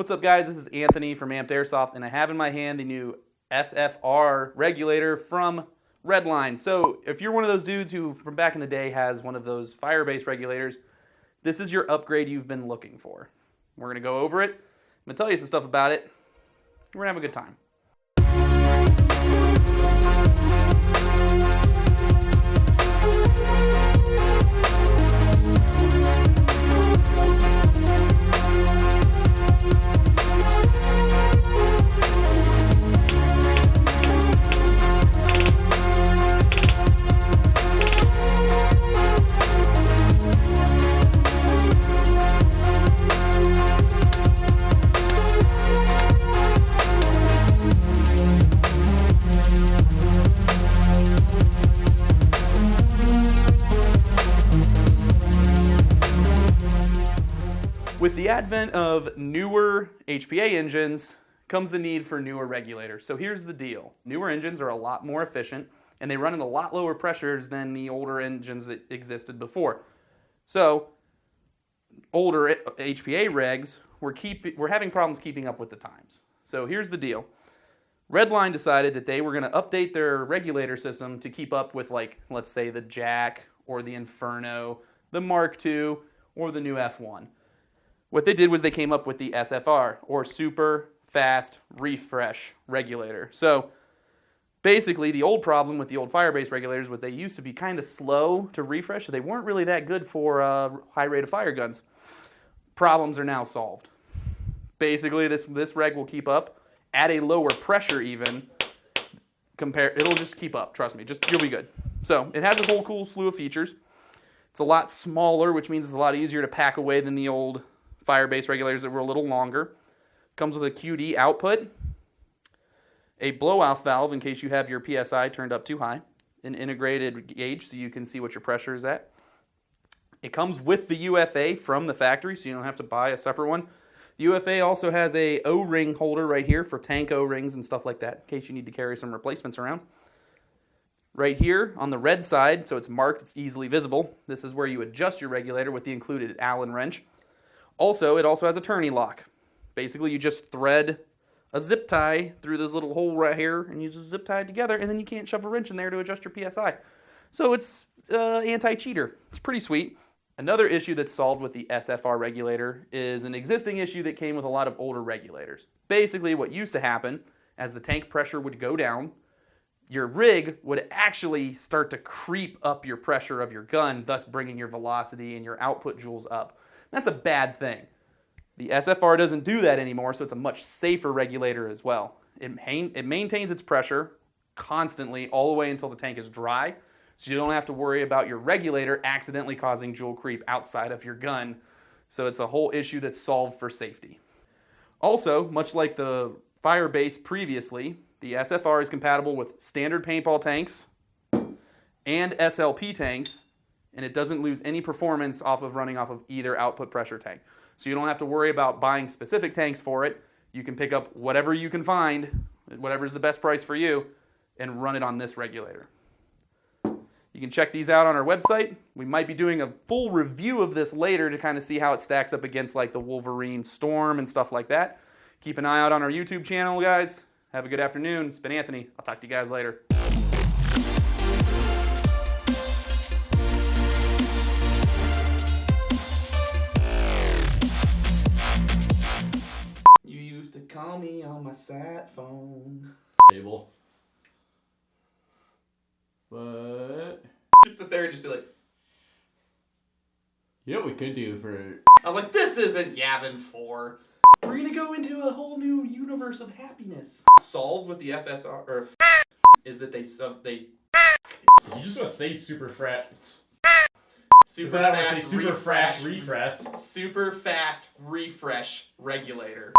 What's up, guys? This is Anthony from Amped Airsoft, and I have in my hand the new SFR regulator from Redline. So if you're one of those dudes who from back in the day has one of those fire-based regulators, this is your upgrade you've been looking for. We're going to go over it. I'm going to tell you some stuff about it. We're going to have a good time. With the advent of newer HPA engines comes the need for newer regulators. So here's the deal. Newer engines are a lot more efficient and they run at a lot lower pressures than the older engines that existed before. So older HPA regs we're having problems keeping up with the times. So here's the deal. Redline decided that they were going to update their regulator system to keep up with, like, let's say the Jack or the Inferno, the Mark II, or the new F1. What they did was they came up with the SFR, or Super Fast Refresh Regulator. So basically, the old problem with the old fire-based regulators was they used to be kind of slow to refresh, so they weren't really that good for high rate of fire guns. Problems are now solved. Basically, this reg will keep up at a lower pressure even. It'll just keep up, trust me, you'll be good. So it has a whole cool slew of features. It's a lot smaller, which means it's a lot easier to pack away than the old fire-based regulators that were a little longer. Comes with a QD output, a blow-off valve in case you have your PSI turned up too high, an integrated gauge so you can see what your pressure is at. It comes with the UFA from the factory, so you don't have to buy a separate one. The UFA also has a O-ring holder right here for tank O-rings and stuff like that, in case you need to carry some replacements around. Right here on the red side, so it's marked, it's easily visible. This is where you adjust your regulator with the included Allen wrench. Also, it also has a tourney lock. Basically, you just thread a zip tie through this little hole right here, and you just zip tie it together, and then you can't shove a wrench in there to adjust your PSI. So it's anti-cheater. It's pretty sweet. Another issue that's solved with the SFR regulator is an existing issue that came with a lot of older regulators. Basically, what used to happen, as the tank pressure would go down, your rig would actually start to creep up your pressure of your gun, thus bringing your velocity and your output joules up. That's a bad thing. The SFR doesn't do that anymore, so it's a much safer regulator as well. It maintains its pressure constantly all the way until the tank is dry, so you don't have to worry about your regulator accidentally causing joule creep outside of your gun. So it's a whole issue that's solved for safety. Also, much like the fire-based previously, the SFR is compatible with standard paintball tanks and SLP tanks, and it doesn't lose any performance running off of either output pressure tank. So you don't have to worry about buying specific tanks for it. You can pick up whatever you can find, whatever's the best price for you, and run it on this regulator. You can check these out on our website. We might be doing a full review of this later to kind of see how it stacks up against like the Wolverine Storm and stuff like that. Keep an eye out on our YouTube channel, guys. Have a good afternoon. It's been Anthony. I'll talk to you guys later. You used to call me on my sat phone. Table. What? Just sit there and just be like, You know what we could do for... I was like, this isn't Yavin 4. We're gonna go into a whole new universe of happiness. Solved with the FSR, or is that they... You just want to say super fast... Super fast refresh. Super fast refresh regulator.